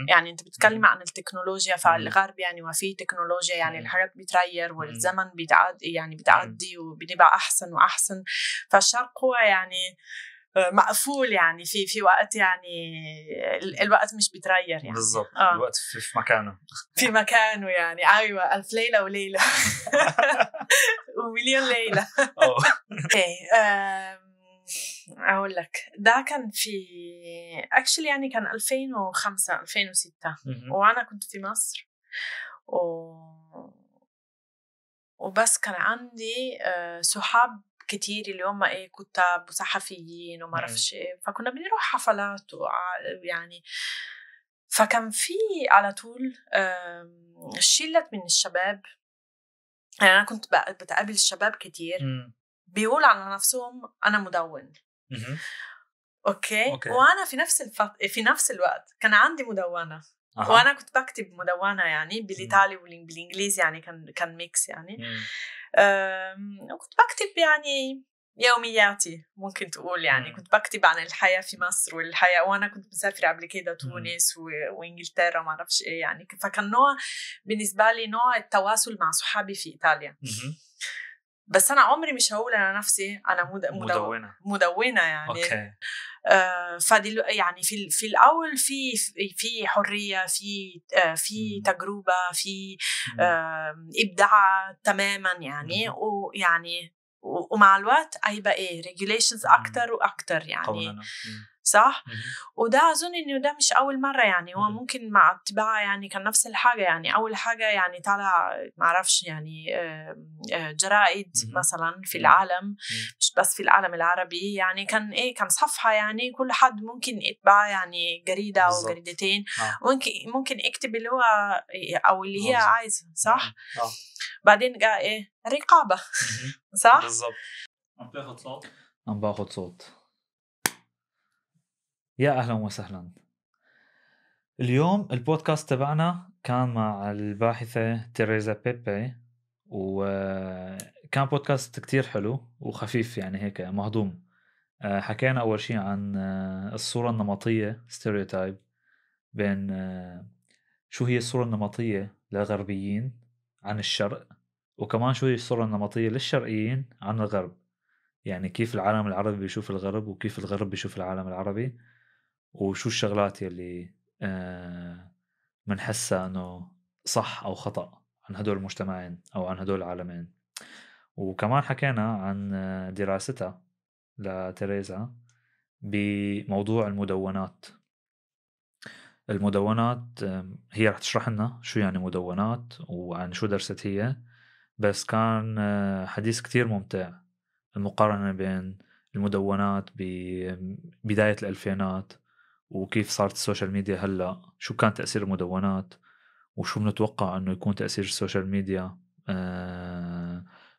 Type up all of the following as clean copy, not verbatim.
يعني أنت بتتكلم عن التكنولوجيا فالغرب يعني وفي تكنولوجيا يعني الحياة بيتغير والزمن بيتعدي وبنبقى أحسن وأحسن. فالشرق هو يعني مقفول يعني في وقت يعني الوقت مش بيتغير يعني بالضبط. الوقت في مكانه يعني أيوة 1000 ليلة وليلة ومليون ليلة. أقول لك ده كان في actually يعني كان 2005 2006 وأنا كنت في مصر وبس كان عندي صحاب كتير اللي هم كتاب وصحفيين وما عرفش فكنا بنروح حفلات يعني فكان في على طول شلة من الشباب يعني أنا كنت بتقابل الشباب كتير بيقول على نفسهم أنا مدون. أوكي. وأنا في نفس الوقت كان عندي مدونة وأنا كنت بكتب مدونة يعني بالإيطالي وبالإنجليزي يعني كان ميكس يعني وكنت بكتب يعني يومياتي ممكن تقول يعني كنت بكتب عن الحياة في مصر والحياة وأنا كنت مسافر قبل كده تونس وإنجلترا ما أعرفش إيه يعني فكان بالنسبة لي نوع التواصل مع صحابي في إيطاليا. بس أنا عمري مش هقول أنا نفسي أنا مدونة يعني. أوكي. يعني في الأول في حرية في تجربة في إبداع تماما يعني ويعني ومع الوقت هيبقى regulations أكتر وأكتر يعني صح. وده أظن إنه ده مش أول مرة يعني هو ممكن مع الطباعة يعني كان نفس الحاجة يعني أول حاجة يعني طالع معرفش يعني جرائد مثلا في العالم مش بس في العالم العربي يعني كان صفحة يعني كل حد ممكن يتبع يعني جريدة أو جريدتين ممكن يكتب اللي هو أو اللي هي عايزة صح. بعدين جاء رقابة صح بالضبط. عم باخد صوت. يا أهلا وسهلا. اليوم البودكاست تبعنا كان مع الباحثة تيريزا بيبي وكان بودكاست كتير حلو وخفيف يعني هيك مهضوم. حكينا أول شيء عن الصورة النمطية stereotype بين شو هي الصورة النمطية للغربيين عن الشرق وكمان شو هي الصورة النمطية للشرقيين عن الغرب يعني كيف العالم العربي بيشوف الغرب وكيف الغرب بيشوف العالم العربي وشو الشغلات يلي منحسها انه صح او خطأ عن هدول المجتمعين او عن هدول العالمين. وكمان حكينا عن دراستها لتيريزا بموضوع المدونات هي رح تشرح لنا شو يعني مدونات وعن شو درست هي بس كان حديث كتير ممتع المقارنة بين المدونات ببداية الألفينات وكيف صارت السوشيال ميديا هلأ شو كان تأثير المدونات وشو بنتوقع أنه يكون تأثير السوشيال ميديا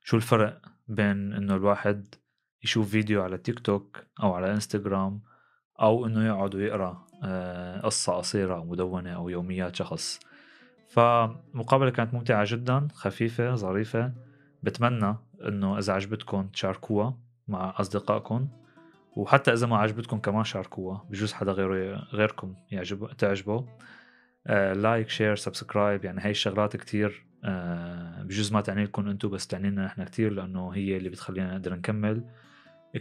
شو الفرق بين أنه الواحد يشوف فيديو على تيك توك أو على إنستغرام أو أنه يقعد ويقرأ قصة قصيرة أو مدونة أو يوميات شخص. فمقابلة كانت ممتعة جدا خفيفة ظريفة. بتمنى أنه إذا عجبتكم تشاركوها مع أصدقائكم وحتى إذا ما عجبتكم كمان شاركوها بجوز حدا غيركم تعجبه. لايك شير سبسكرايب يعني هاي الشغلات كتير بجوز ما تعني لكم أنتو بس تعني لنا إحنا كتير لأنه هي اللي بتخلينا نقدر نكمل.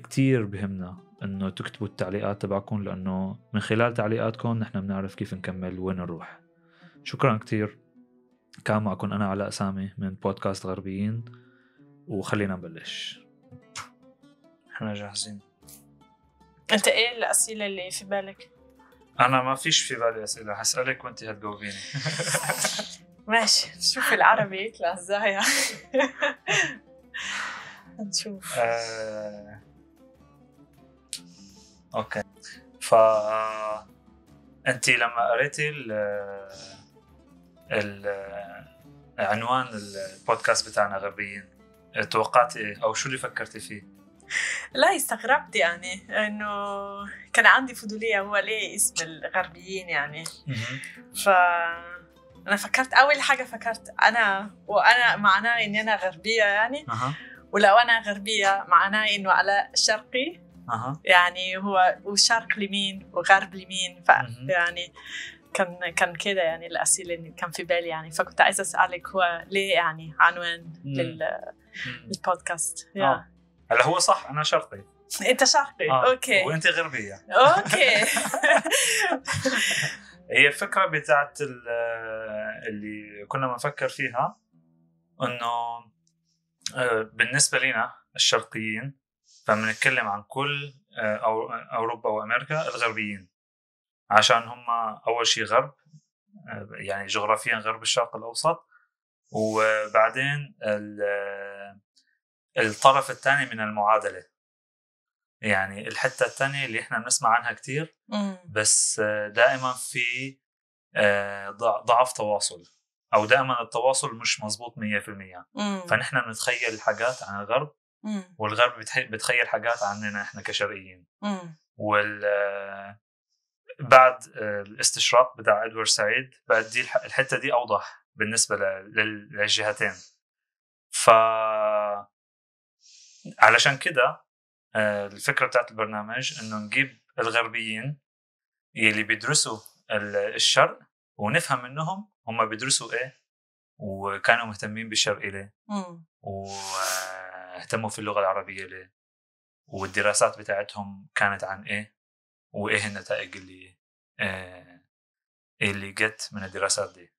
كتير بهمنا أنه تكتبوا التعليقات تبعكم لأنه من خلال تعليقاتكم نحن بنعرف كيف نكمل وين نروح. شكرا كتير. كان معكم أنا علاء سامي من بودكاست غربيين وخلينا نبلش. احنا جاهزين. انت ايه الأسئلة اللي في بالك؟ انا ما فيش في بالي أسئلة هسألك وانت هتجاوبيني. ماشي نشوف العربي يطلع ازاي. نشوف. اوكي. انت لما قريتي عنوان البودكاست بتاعنا غربيين توقعتي ايه او شو اللي فكرتي فيه؟ لا استغربت يعني انه كان عندي فضولية هو ليه اسم الغربيين يعني. انا فكرت اول حاجة فكرت وانا معناه اني انا غربية يعني. ولو انا غربية معناه انه على شرقي يعني هو وشرق لمين وغرب لمين يعني كان كده يعني الأسئلة اللي كان في بالي يعني. فكنت عايزة أسألك هو ليه يعني عنوان للبودكاست. هلا هو صح، أنا شرقي. أنت شرقي. أوكي. وأنت غربية. أوكي. هي الفكرة بتاعت اللي كنا بنفكر فيها إنه بالنسبة لنا الشرقيين فبنتكلم عن كل أوروبا وأمريكا الغربيين، عشان هم أول شيء غرب، يعني جغرافيا غرب الشرق الأوسط، وبعدين الطرف الثاني من المعادلة، يعني الحتة الثانية اللي إحنا بنسمع عنها كتير بس دائما في ضعف تواصل، أو دائما التواصل مش مزبوط 100%. فنحن بنتخيل حاجات عن الغرب والغرب بتخيل حاجات عننا إحنا كشرقيين. بعد الاستشراق بتاع إدوارد سعيد بعد دي الحتة دي أوضح بالنسبة للجهتين. علشان كده الفكرة بتاعت البرنامج إنه نجيب الغربيين يلي بيدرسوا الشرق ونفهم منهم هم بيدرسوا إيه وكانوا مهتمين بالشرق ليه واهتموا في اللغة العربية ليه والدراسات بتاعتهم كانت عن إيه وإيه النتائج اللي جت من الدراسات دي.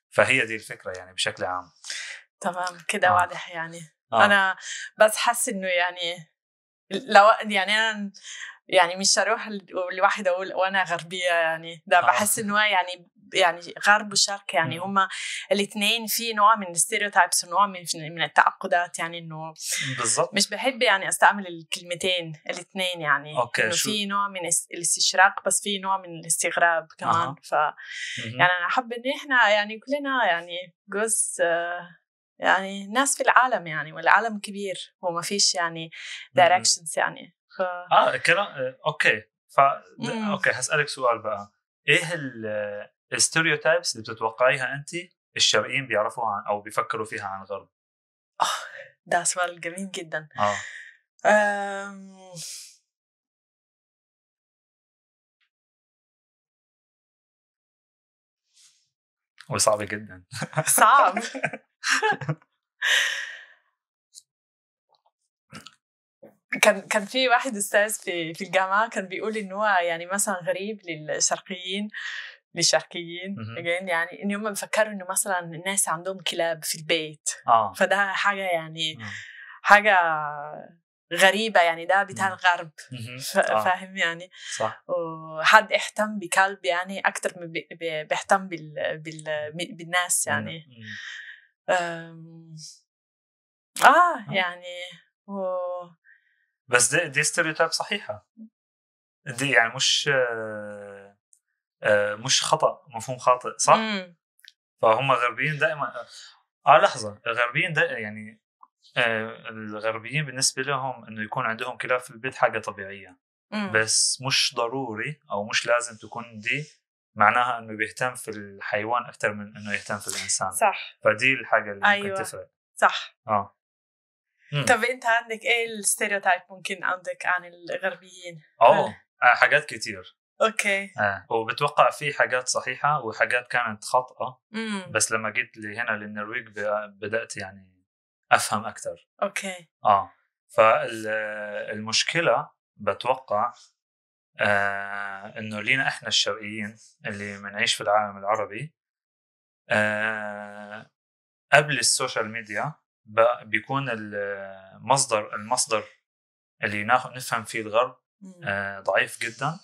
فهي دي الفكرة يعني بشكل عام. تمام كده واضح يعني. أنا بس حاسس إنه يعني لو يعني أنا يعني مش هروح الواحد أقول وأنا غربية يعني ده بحس إنه يعني غرب وشرق يعني هما الاثنين في نوع من الستيريوتايبس ونوع من التعقدات يعني إنه بالضبط مش بحب يعني أستعمل الكلمتين الاثنين يعني إنه في نوع من الاستشراق بس في نوع من الاستغراب كمان. يعني أنا أحب إن إحنا يعني كلنا يعني جزء يعني ناس في العالم يعني والعالم كبير وما فيش يعني directions يعني كلام اوكي. اوكي هسألك سؤال بقى، ايه الستيريوتايبس اللي بتتوقعيها انت الشرقيين بيعرفوها عن او بيفكروا فيها عن الغرب؟ ده سؤال جميل جدا. وصعب جدا. صعب. كان في واحد أستاذ في الجامعة كان بيقول إنه هو يعني مثلا غريب للشرقيين يعني إن هم بيفكروا إنه مثلا الناس عندهم كلاب في البيت. فده حاجة يعني حاجة غريبة يعني ده بتاع الغرب. فاهم يعني صح. وحد اهتم بكلب يعني أكتر من بيهتم بالناس يعني. يعني بس دي ستيريوتايب صحيحة، دي يعني مش خطأ، مفهوم خاطئ صح؟ فهم غربيين دائما لحظة، الغربيين يعني الغربيين بالنسبة لهم إنه يكون عندهم كلاب في البيت حاجة طبيعية. بس مش ضروري أو مش لازم تكون دي معناها إنه بيهتم في الحيوان أكتر من إنه يهتم في الإنسان. صح. فدي الحاجة اللي ممكن تفرق. صح. طب أنت عندك إيه الستيريوتايب ممكن عندك عن الغربيين؟ حاجات كتير. اوكي. وبتوقع في حاجات صحيحة وحاجات كانت خاطئة. بس لما جيت هنا للنرويج بدأت يعني أفهم أكتر. اوكي. فالمشكلة بتوقع إنه لينا إحنا الشرقيين اللي منعيش في العالم العربي قبل السوشيال ميديا بيكون المصدر اللي نفهم فيه الغرب ضعيف جدا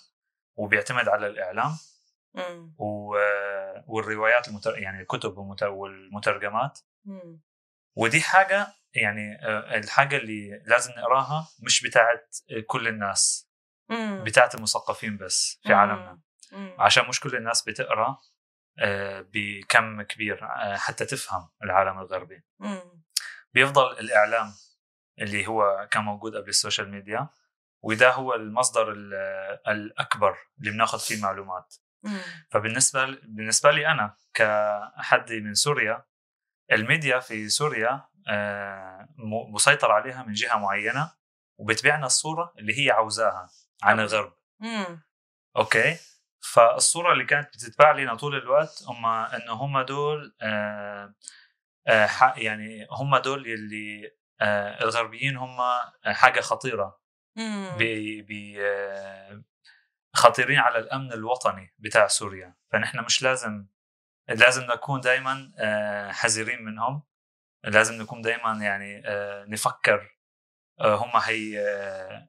وبيعتمد على الإعلام والروايات يعني الكتب والمترجمات. ودي حاجة يعني الحاجة اللي لازم نقراها مش بتاعت كل الناس، بتاعت المثقفين بس في عالمنا، عشان مش كل الناس بتقرأ بكم كبير حتى تفهم العالم الغربي. بيفضل الإعلام اللي هو كان موجود قبل السوشيال ميديا، وده هو المصدر الأكبر اللي بناخذ فيه معلومات. فبالنسبة لي أنا كحد من سوريا، الميديا في سوريا مسيطر عليها من جهة معينة وبتبيعنا الصورة اللي هي عاوزاها عن الغرب. أوكي. فالصورة اللي كانت بتتباع لنا طول الوقت إنه هم دول يعني هم دول اللي الغربيين هم حاجة خطيرة خطيرين على الأمن الوطني بتاع سوريا. فنحن مش لازم نكون دايما حذرين منهم. لازم نكون دايما يعني نفكر هم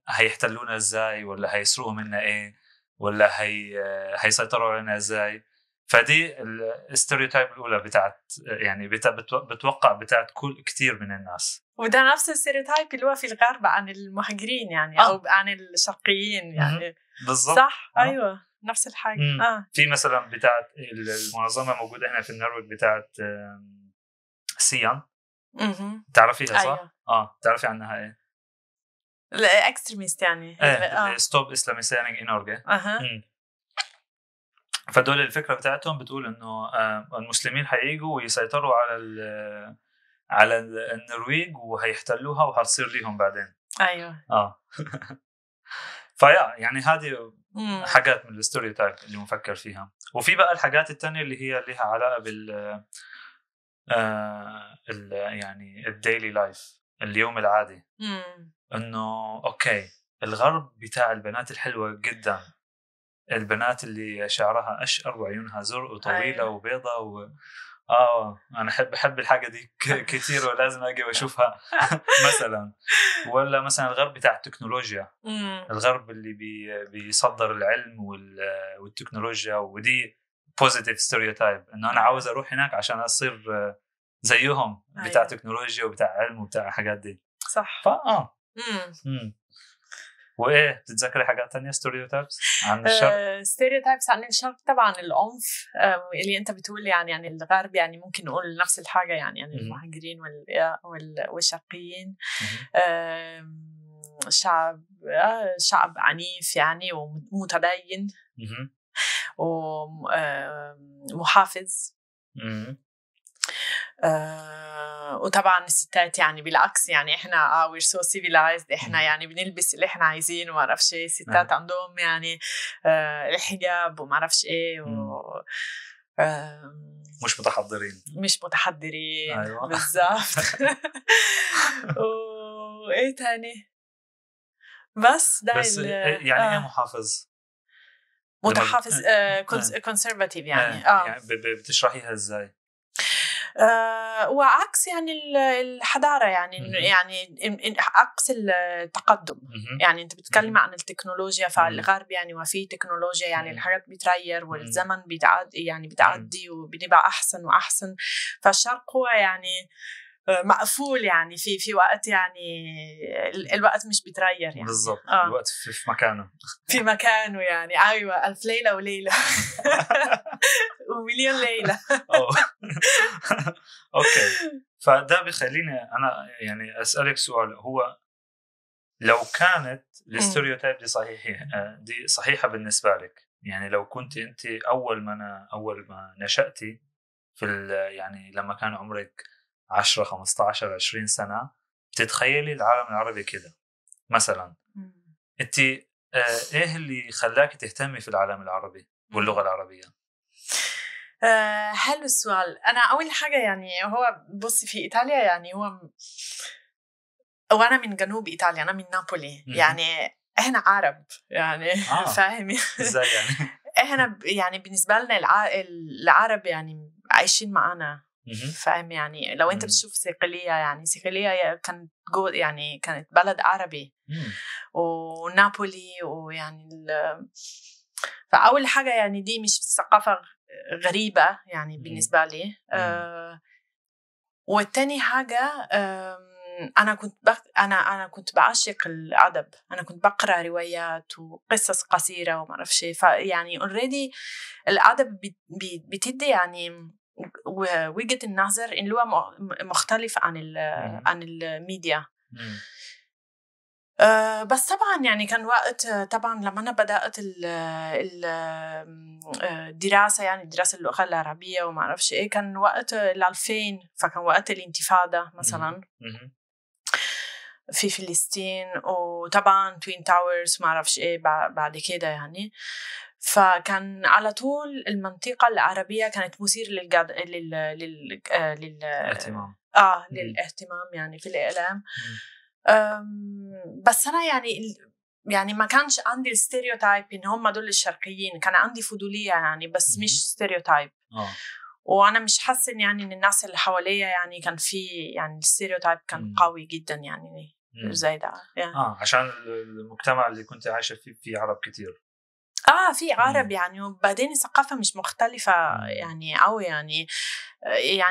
هيحتلونا ازاي، ولا هيسرقوا منا ايه، ولا هيسيطروا علينا ازاي. فدي الاستيريوتايب الاولى بتاعت يعني بتوقع بتاعت كتير من الناس. وده نفس الستيريوتايب اللي هو في الغرب عن المهاجرين يعني او عن الشرقيين يعني. بالضبط. صح. ايوه نفس الحاجه. في مثلا بتاعت المنظمه موجوده هنا في النرويج بتاعت سيان. تعرفيها صح؟ أيوة. تعرفي عنها ايه؟ الاكستريميست يعني. ستوب اسلاميسيانينج ان نورجي. فدول الفكره بتاعتهم بتقول انه المسلمين هييجوا ويسيطروا على النرويج وهيحتلوها وهتصير ليهم بعدين. ايوه. فيا يعني هذه حاجات من الستيريوتايب اللي بنفكر فيها. وفي بقى الحاجات التانية اللي هي لها علاقه بال يعني الديلي لايف، اليوم العادي. انه اوكي الغرب بتاع البنات الحلوه جدا، البنات اللي شعرها اشقر وعيونها زرق وطويله وبيضة انا بحب الحاجه دي كتير ولازم اجي واشوفها. مثلا ولا مثلا الغرب بتاع التكنولوجيا، الغرب اللي بيصدر العلم والتكنولوجيا، ودي بوزيتيف ستيريوتايب انه انا عاوز اروح هناك عشان اصير زيهم بتاع تكنولوجيا وبتاع علم وبتاع حاجات دي. صح. وايه بتتذكري حاجات تانية ستيريوتايبس عن الشرق؟ ستيريوتايبس عن الشرق طبعا العنف اللي انت بتقول يعني الغرب يعني ممكن نقول نفس الحاجه يعني المهاجرين والشرقيين. شعب عنيف يعني ومتدين ومحافظ. وطبعا الستات يعني بالعكس يعني احنا we're so civilized، احنا يعني بنلبس اللي احنا عايزين وما اعرفش ايه. الستات عندهم يعني الحجاب وما اعرفش ايه مش متحضرين. أيوة. بالضبط. وايه تاني بس ده يعني ايه محافظ؟ متحفظ conservative يعني. يعني بتشرحيها ازاي؟ وعكس يعني الحضارة يعني يعني عكس التقدم. يعني أنت بتتكلم عن التكنولوجيا، فالغرب يعني وفي تكنولوجيا يعني الحاجات بيتغير والزمن بتعدي وبنبقى أحسن وأحسن. فالشرق هو يعني مقفول يعني في وقت يعني الوقت مش بيتغير يعني. بالضبط. الوقت في مكانه يعني. أيوة 1000 ليلة وليلة ومليون ليلة. أوكي. فده بيخليني أنا يعني أسألك سؤال، هو لو كانت الستيريوتايب دي صحيحة بالنسبة لك، يعني لو كنت أنت أول ما نشأتي يعني لما كان عمرك 10 15 20 سنة بتتخيلي العالم العربي كده مثلا، انت ايه اللي خلاك تهتمي في العالم العربي واللغة العربية؟ حلو السؤال. انا اول حاجة يعني هو بصي في ايطاليا يعني وانا من جنوب ايطاليا، انا من نابولي. يعني احنا عرب يعني. فاهمي ازاي يعني؟ احنا يعني بالنسبة لنا العرب يعني عايشين معنا. فاهم يعني لو انت بتشوف صقلية، يعني صقلية كانت يعني كانت بلد عربي. ونابولي ويعني فأول حاجة يعني دي مش ثقافة غريبة يعني بالنسبة لي. والتاني حاجة أنا كنت بعشق الأدب. أنا كنت بقرأ روايات وقصص قصيرة وما أعرف شيء. فيعني already الأدب بتدي يعني وجهة النظر إن هو مختلف عن الميديا. بس طبعا يعني كان وقت طبعا لما أنا بدأت الدراسة يعني دراسة اللغة العربية وما أعرفش إيه، كان وقت 2000، فكان وقت الانتفاضة مثلا في فلسطين، وطبعا توين تاورز ما أعرفش إيه بعد كده يعني. فكان على طول المنطقة العربية كانت مثير اهتمام. للاهتمام يعني في الإعلام. بس أنا يعني ما كانش عندي الستيريوتايب إن هم دول الشرقيين، كان عندي فضولية يعني، بس مش ستيريوتايب. وأنا مش حاسة يعني إن الناس اللي حواليا يعني كان في يعني الستيريوتايب كان قوي جدا يعني زي ده يعني. عشان المجتمع اللي كنت عايشة فيه في عرب كتير. في عرب يعني، وبعدين الثقافة مش مختلفة يعني أو يعني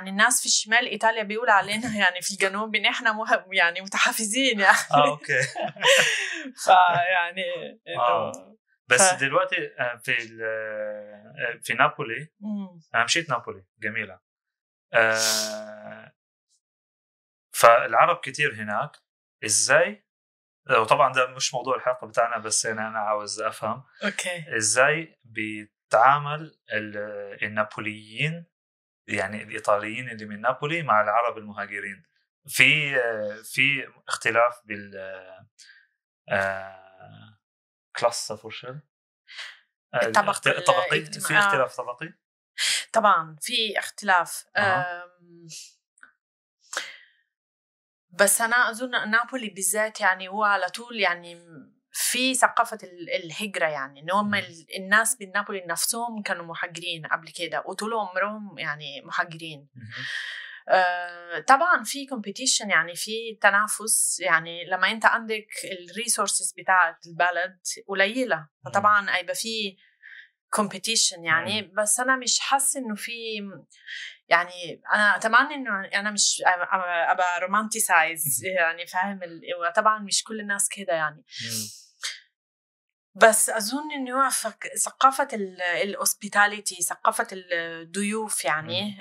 الناس في الشمال إيطاليا بيقول علينا يعني في الجنوب نحن يعني متحفزين يعني. أوكي. فيعني بس دلوقتي في نابولي أنا مشيت نابولي جميلة. فالعرب كتير هناك إزاي، وطبعا ده مش موضوع الحلقة بتاعنا، بس أنا عاوز أفهم إزاي بيتعامل النابوليين يعني الإيطاليين اللي من نابولي مع العرب المهاجرين. في اختلاف بال كلاس فورشل طبقي، في اختلاف طبقي طبعا في اختلاف. بس أنا أظن نابولي بالذات يعني هو على طول يعني في ثقافة الهجرة، يعني إن هم الناس بالنابولي نفسهم كانوا مهاجرين قبل كده وطول عمرهم يعني مهاجرين. طبعا في competition يعني في تنافس، يعني لما أنت عندك الريسورسز بتاعت البلد قليلة فطبعا هيبقى في competition يعني. بس أنا مش حاسة إنه في يعني، أنا أتمنى إنه أنا مش أبقى رومانتيسايز يعني، فاهم طبعا مش كل الناس كده يعني. بس أظن إنه ثقافة الhospitality، ثقافة الضيوف يعني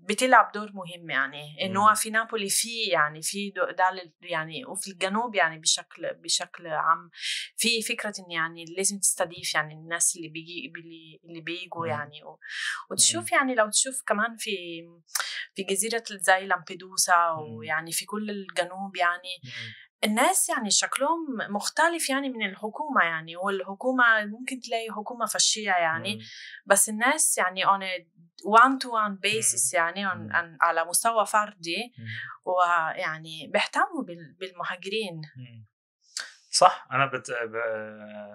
بتلعب دور مهم يعني. إنه في نابولي في يعني في ده يعني، وفي الجنوب يعني بشكل عام في فكرة إن يعني لازم تستضيف يعني الناس اللي بيجوا يعني. وتشوف يعني لو تشوف كمان في جزيرة زي لامبيدوسا ويعني في كل الجنوب يعني الناس يعني شكلهم مختلف يعني من الحكومة يعني. والحكومة ممكن تلاقي حكومة فاشية يعني بس الناس يعني on a one-to-one basis يعني على مستوى فردي ويعني بيهتموا بالمهاجرين. صح. أنا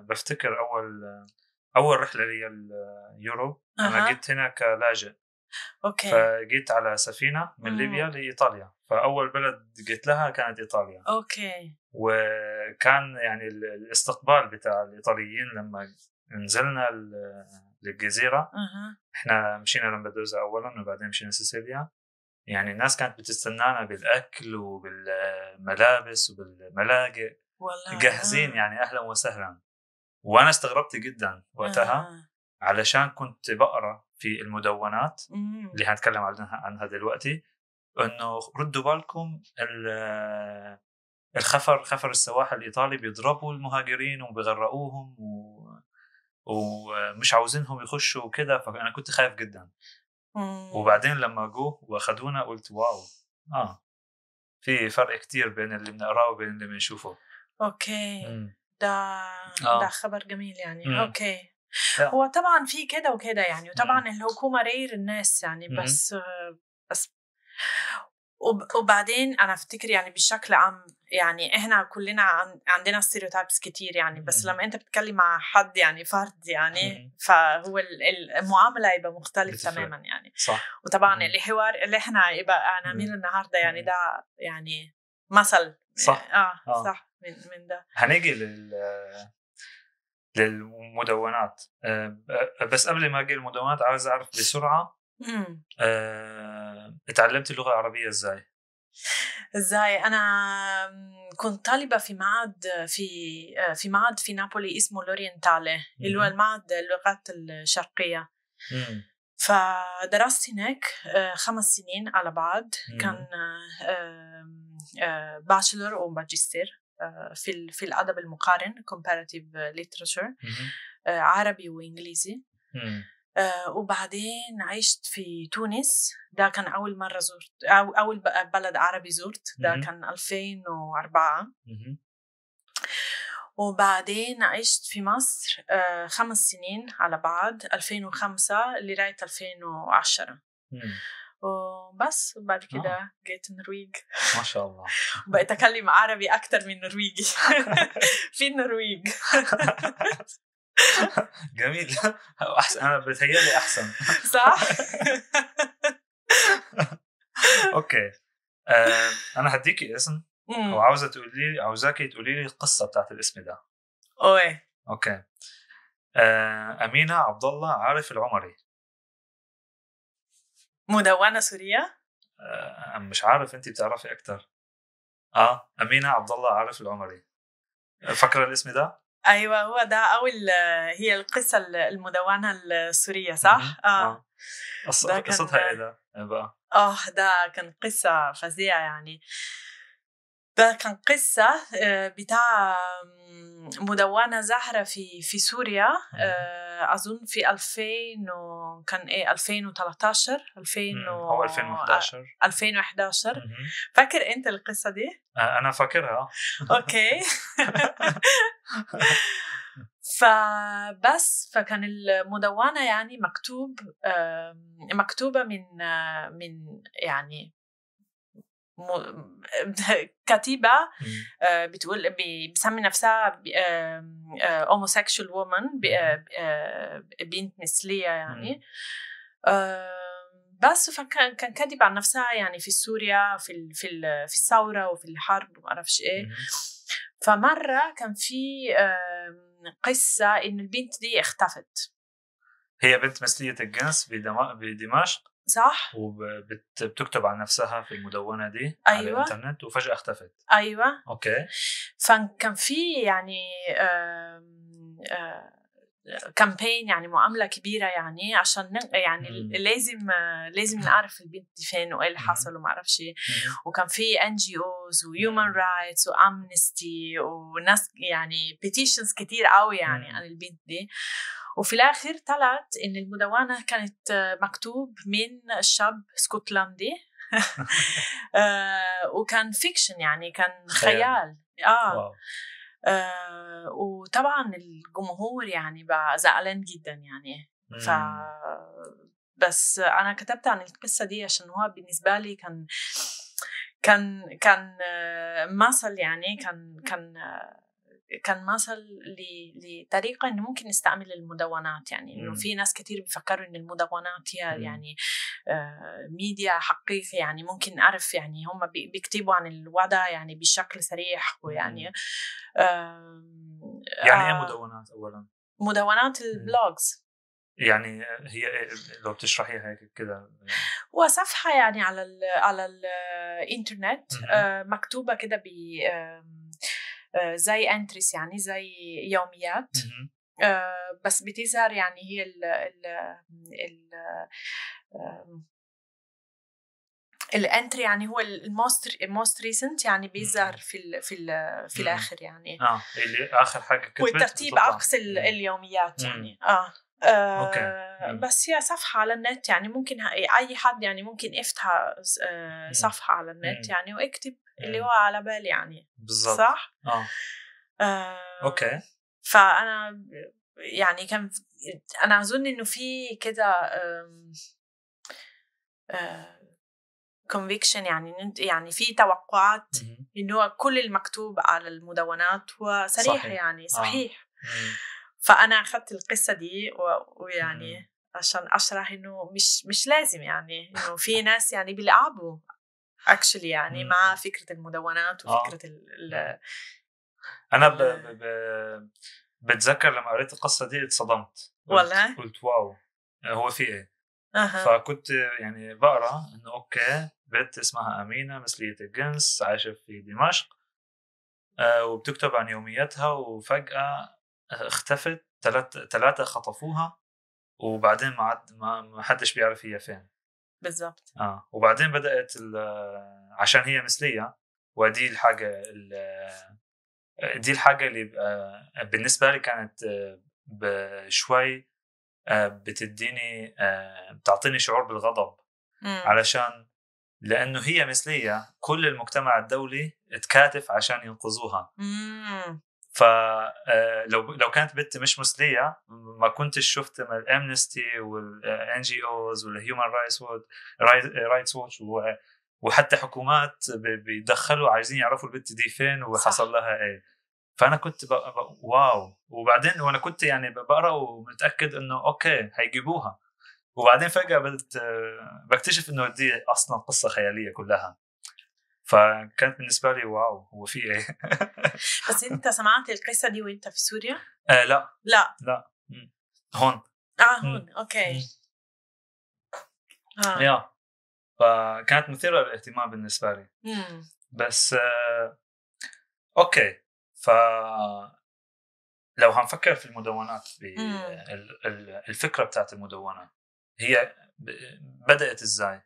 بفتكر أول رحلة لي اليوروب أنا جيت هنا كلاجئ. فجيت على سفينة من ليبيا لإيطاليا، فأول بلد جيت لها كانت إيطاليا. وكان يعني الاستقبال بتاع الإيطاليين لما نزلنا للجزيرة. إحنا مشينا لامبيدوزا أولا وبعدين مشينا سيسيليا. يعني الناس كانت بتستنانا بالأكل وبالملابس وبالملاجئ جاهزين يعني أهلا وسهلا. وأنا استغربت جدا وقتها علشان كنت بقرأ في المدونات اللي هنتكلم عنها دلوقتي انه ردوا بالكم خفر السواحل الايطالي بيضربوا المهاجرين وبيغرقوهم ومش عاوزينهم يخشوا وكده. فانا كنت خايف جدا. وبعدين لما جو واخدونا قلت واو في فرق كتير بين اللي بنقراه وبين اللي بنشوفه. ده خبر جميل يعني. هو طبعا في كده وكده يعني، وطبعا الحكومة رير الناس يعني بس وبعدين أنا أفتكر يعني بشكل عام يعني إحنا كلنا عندنا ستيريوتايبس كتير يعني. بس لما أنت بتتكلم مع حد يعني فرد يعني فهو المعاملة يبقى مختلف تماما يعني. صح. وطبعا الحوار اللي إحنا يبقى نعمله النهاردة يعني ده يعني مثل صح. صح من ده. هنيجي للمدونات. بس قبل ما أجي المدونات عاوز أعرف بسرعة اتعلمت اللغة العربية إزاي؟ أنا كنت طالبة في معهد في نابولي اسمه لورينتالي اللي هو المعهد اللغات الشرقية. فدرست هناك 5 سنين على بعض. كان باشلر وماجستير في الأدب المقارن comparative literature عربي وإنجليزي. وبعدين عشت في تونس. ده كان أول مرة زرت أول بلد عربي زرت. ده كان 2004. وبعدين عشت في مصر 5 سنين على بعض 2005 لغاية 2010 وبس. وبعد كده جيت النرويج. ما شاء الله. بقيت أتكلم عربي أكتر من نرويجي في النرويج. جميل. أحسن، أنا بتهيألي أحسن. صح. أوكي. أنا هديكي اسم عاوزاكي تقولي لي القصة بتاعت الاسم ده. أوكي. أمينة عبد الله عارف العمري. مدونة سورية. مش عارف، أنتي بتعرفي أكتر. أمينة عبد الله عارف العمري. فاكرة الاسم ده؟ أيوة هو ده. هي القصة المدونة السورية صح؟ قصتها إيه ده بقى؟ ده كان قصة فظيعة يعني. ده كان قصة بتاع مدونة زهرة في سوريا. أظن في 2000 كان 2013 هو 2011. فاكر أنت القصة دي؟ أنا فاكرها. أوكي. فكان المدونة يعني مكتوبة من يعني كاتبة بتقول بسمي نفسها homosexual woman، بنت مثلية يعني. بس فكان كاتبة عن نفسها يعني في سوريا في الثورة وفي الحرب وما أعرفش إيه. فمرة كان في قصة إن البنت دي اختفت. هي بنت مثلية الجنس بدمشق صح؟ وبتكتب عن نفسها في المدونة دي. أيوة. على الإنترنت وفجأة اختفت. أيوة. أوكي. فكان في يعني كامبين يعني معاملة كبيرة يعني عشان يعني لازم نعرف البنت دي فين وإيه اللي حصل وما أعرفش إيه. وكان في NGOs وهيومن رايتس وأمنستي وناس يعني بيتيشنز كتير قوي يعني عن البنت دي. وفي الآخر طلعت إن المدونة كانت مكتوب من شاب اسكتلندي. وكان فيكشن يعني كان خيال. وطبعا الجمهور يعني بقى زعلان جدا يعني. بس أنا كتبت عن القصة دي عشان هو بالنسبة لي كان مثل يعني كان مثل لطريقة إنه ممكن نستعمل المدونات يعني إنه في ناس كتير بيفكروا إن المدونات هي يعني ميديا حقيقي يعني ممكن نعرف يعني هم بيكتبوا عن الوضع يعني بشكل صريح ويعني يعني إيه مدونات أولا؟ مدونات البلوجز يعني هي لو بتشرحيها هيك كده. وصفحة يعني على الإنترنت مكتوبة كده زي انتريس يعني زي يوميات. بس بتظهر يعني هي الانتري يعني هو الموست ريسنت يعني بيظهر في الاخر يعني اللي اخر حاجه كتبت والترتيب عكس اليوميات يعني. بس هي صفحه على النت يعني ممكن اي حد يعني ممكن يفتح صفحه على النت يعني ويكتب اللي هو على بالي يعني. بالضبط. صح. اوكي. فانا يعني انا اظن انه في كده conviction يعني في توقعات انه كل المكتوب على المدونات هو صريح صحيح. يعني صحيح. فانا اخذت القصه دي ويعني عشان اشرح انه مش لازم يعني انه في ناس يعني بيلعبوا actually يعني مع فكره المدونات وفكره انا بتذكر لما قريت القصه دي اتصدمت. والله قلت واو هو في ايه. فكنت يعني بقرا انه اوكي بنت اسمها امينه مثليه الجنس عايشه في دمشق وبتكتب عن يومياتها وفجاه اختفت. ثلاثه خطفوها وبعدين ما حدش بيعرف هي فين بالضبط. وبعدين بدات عشان هي مثليه ودي الحاجه اللي بالنسبه لي كانت بشوي بتديني بتعطيني شعور بالغضب. علشان لأنه هي مثلية كل المجتمع الدولي تكاتف عشان ينقذوها. فلو كانت بنتي مش مسلية ما كنتش شفت من الامنستي والان جي اوز والهيومن رايتس ووتش وحتى حكومات بيدخلوا عايزين يعرفوا البنت دي فين وحصل لها ايه. فانا كنت واو. وبعدين وانا كنت يعني بقرا ومتاكد انه اوكي هيجيبوها، وبعدين فجاه بدت بكتشف انه دي اصلا قصه خياليه كلها. فكانت بالنسبه لي واو، هو في ايه. بس انت سمعت القصه دي وانت في سوريا؟ لا هون. هون اوكي. يا فكانت مثيره للاهتمام بالنسبه لي. بس اوكي. ف لو هنفكر في المدونات الفكره بتاعت المدونه هي بدات ازاي؟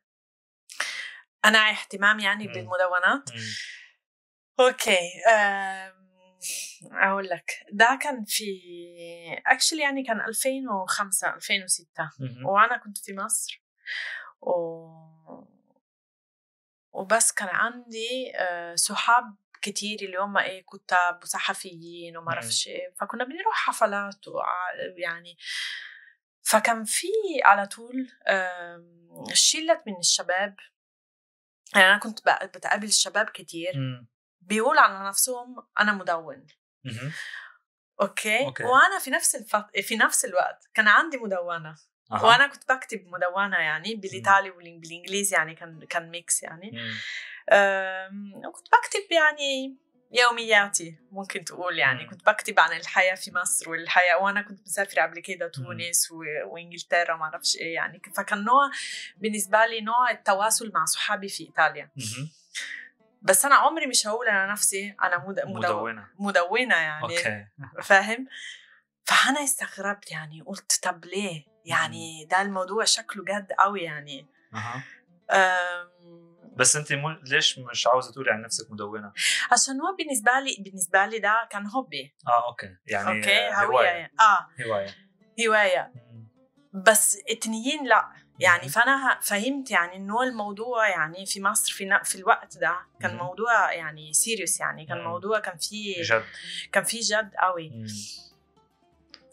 انا اهتمام يعني بالمدونات. اوكي اقول لك ده كان في اكشلي يعني كان 2005 2006 وانا كنت في مصر وبس كان عندي صحاب كتير اللي هم ايه كتاب وصحفيين وما اعرفش ايه، فكنا بنروح حفلات يعني فكان في على طول شلة من الشباب. يعني انا كنت بتقابل الشباب كتير بيقول على نفسهم انا مدون. أوكي. وانا في نفس الوقت كان عندي مدونة. وانا كنت بكتب مدونة يعني بالايطالي وبالانجليزي، يعني كان ميكس يعني. وكنت بكتب يعني يومياتي ممكن تقول يعني. كنت بكتب عن الحياة في مصر والحياة، وانا كنت مسافرة قبل كده تونس وانجلترا وما اعرفش ايه يعني. فكان نوع بالنسبة لي نوع التواصل مع صحابي في ايطاليا. بس انا عمري مش هقول انا نفسي انا مدونة يعني. أوكي. فاهم؟ فانا استغربت يعني، قلت طب ليه يعني؟ ده الموضوع شكله جد قوي يعني. بس انت ليش مش عاوزه تقولي عن نفسك مدونه؟ عشان هو بالنسبه لي ده كان هوبي. اوكي يعني أوكي. هوايه بس اتنين لا يعني. فانا فهمت يعني انه الموضوع يعني في مصر في الوقت ده كان موضوع يعني سيريوس يعني. كان موضوع كان فيه جد قوي.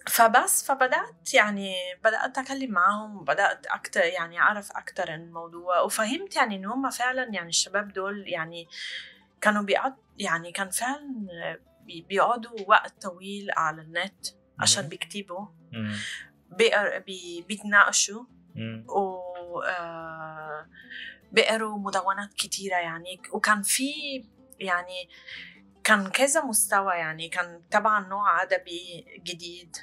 فبدأت يعني بدأت أكلم معهم، بدأت أكتر يعني أعرف أكتر عن الموضوع، وفهمت يعني إن هم فعلا يعني الشباب دول يعني كانوا يعني كان فعلا بيقعدوا وقت طويل على النت عشان بيكتبوا، بيتناقشوا بيقروا مدونات كتيرة يعني. وكان في يعني كان كذا مستوى يعني. كان طبعا نوع أدبي جديد،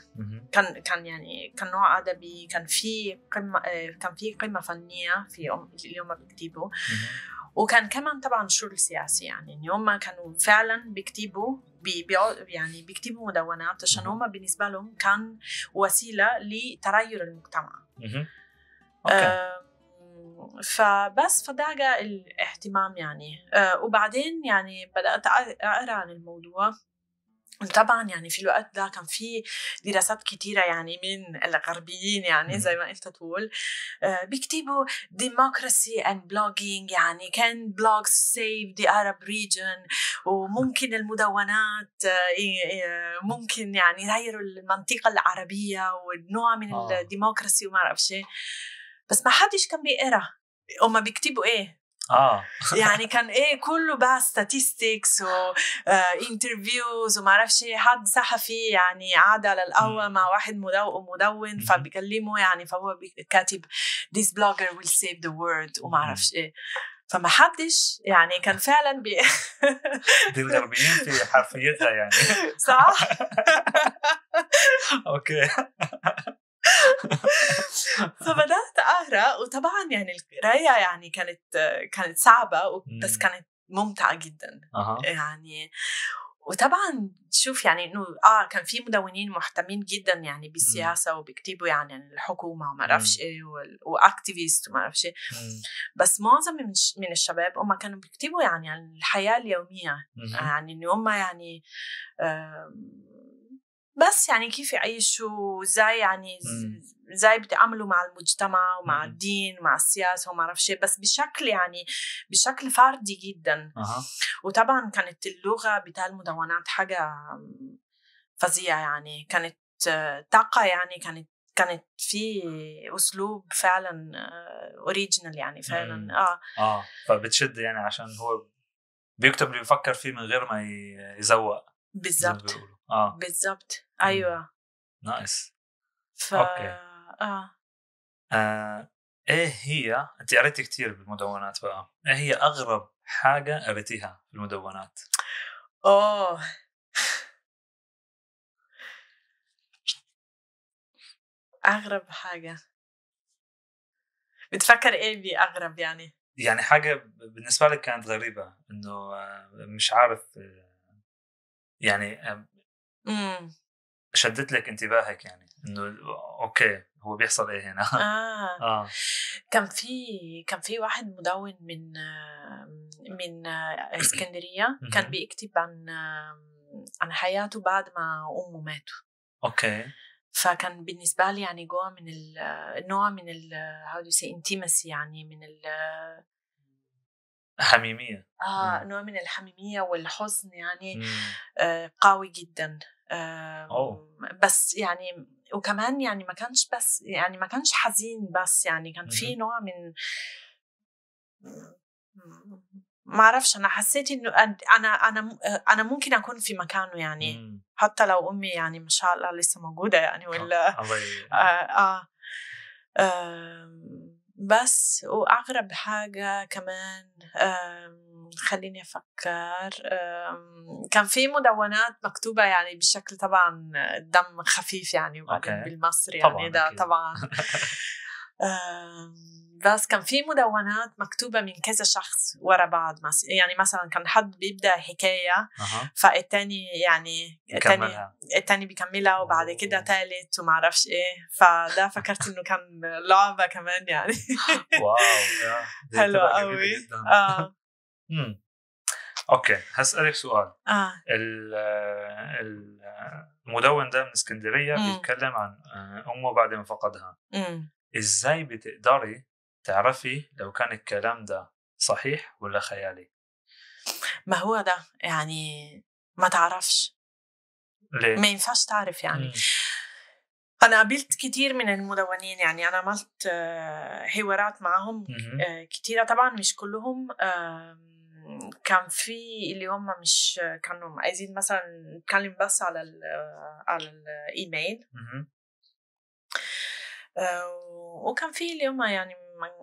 كان يعني كان نوع أدبي، كان في قمة فنية في اليوم بيكتبوا، وكان كمان طبعا شغل سياسي يعني. إن هم كانوا فعلا بيكتبوا يعني بيكتبوا مدونات عشان هم بالنسبة لهم كان وسيلة لتغير المجتمع. فبس فده جاء الاهتمام يعني. وبعدين يعني بدأت أقرأ عن الموضوع. طبعا يعني في الوقت ده كان في دراسات كتيرة يعني من الغربيين يعني زي ما أنت تقول بيكتبوا democracy and blogging يعني. كان blogs save the Arab region، وممكن المدونات ممكن يعني يغيروا المنطقة العربية والنوع من الديمقراسي وما أعرف شيء. بس ما حدش كان بيقرأ هما بيكتبوا إيه. يعني كان ايه كله بقى statistics و interviews وما اعرفش ايه. حد صحفي يعني قاعد على القهوه مع واحد مدون فبيكلمه يعني، فهو كاتب this blogger will save the world وما اعرفش ايه. فما حدش يعني كان فعلا دي الغربيين في حرفيتها يعني. صح. اوكي. فبدأت أقرأ، وطبعا يعني القراية يعني كانت صعبة بس كانت ممتعة جدا يعني. وطبعا تشوف يعني إنه كان في مدونين مهتمين جدا يعني بالسياسة وبيكتبوا يعني عن الحكومة وما أعرفش إيه وأكتيفيست وما أعرفش إيه. بس معظم من الشباب هم كانوا بيكتبوا يعني عن الحياة اليومية يعني إن هم يعني بس يعني كيف يعيشوا ازاي يعني ازاي بيتعاملوا مع المجتمع ومع الدين ومع السياسة وما اعرف شيء، بس بشكل يعني بشكل فردي جدا. وطبعا كانت اللغة بتاع المدونات حاجة فظيعة يعني، كانت طاقة يعني، كانت في أسلوب فعلا أوريجينال يعني فعلا. فبتشد يعني عشان هو بيكتب اللي يفكر فيه من غير ما يزوق. بالضبط بالضبط أيوة. نايس. اوكي. ايه هي، انت قريتي كتير بالمدونات بقى، ايه هي اغرب حاجة قريتيها في المدونات؟ اغرب حاجة بتفكر ايه باغرب يعني حاجة بالنسبة لك كانت غريبة انه مش عارف يعني شدت لك انتباهك يعني انه اوكي هو بيحصل ايه هنا؟ كان في واحد مدون من اسكندرية كان بيكتب عن حياته بعد ما أمه ماتوا. اوكي. فكان بالنسبة لي يعني جوا من النوع من how do you say intimacy يعني من حميمية. نوع من الحميمية والحزن يعني قوي جدا. بس يعني وكمان يعني ما كانش بس يعني ما كانش حزين بس يعني كان في نوع من ما أعرفش، أنا حسيت إنه أنا ممكن أكون في مكانه يعني حتى لو أمي يعني ما شاء الله لسه موجودة يعني ولا بس. وأغرب حاجة كمان خليني أفكر، كان في مدونات مكتوبة يعني بشكل طبعا دم خفيف يعني وبعدين بالمصري يعني ده طبعا بس كان في مدونات مكتوبة من كذا شخص ورا بعض يعني مثلا كان حد بيبدأ حكاية فالتاني يعني التاني بيكملها وبعد كده ثالث وما عرفش ايه، فده فكرت انه كان لعبة كمان يعني. واو حلوة قوي. اوكي هسألك سؤال. المدون ده من اسكندرية بيتكلم عن أمه بعد ما فقدها. ازاي بتقدري تعرفي لو كان الكلام ده صحيح ولا خيالي؟ ما هو ده يعني ما تعرفش ليه؟ ما ينفعش تعرف يعني. أنا قابلت كتير من المدونين يعني، أنا عملت حوارات معهم كتيرة طبعا مش كلهم. كان في اللي هم مش كانوا عايزين مثلا نتكلم بس على الإيميل، وكان في اللي هم يعني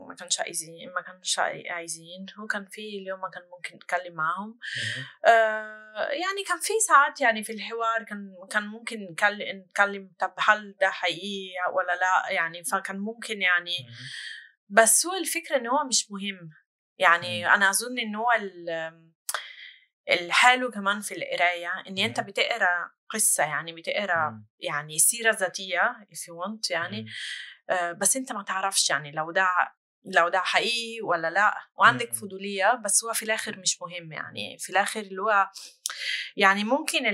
ما كانش عايزين وكان في اللي هم كان ممكن نتكلم معهم. يعني كان في ساعات يعني في الحوار كان ممكن نتكلم طب هل ده حقيقي ولا لا يعني، فكان ممكن يعني بس هو الفكرة إنه هو مش مهم يعني. أنا أظن إنه هو الحلو كمان في القراية إن أنت بتقرأ قصة يعني بتقرأ يعني سيرة ذاتية if you want يعني. بس أنت ما تعرفش يعني لو ده حقيقي ولا لا، وعندك فضولية، بس هو في الآخر مش مهم يعني. في الآخر اللي هو يعني ممكن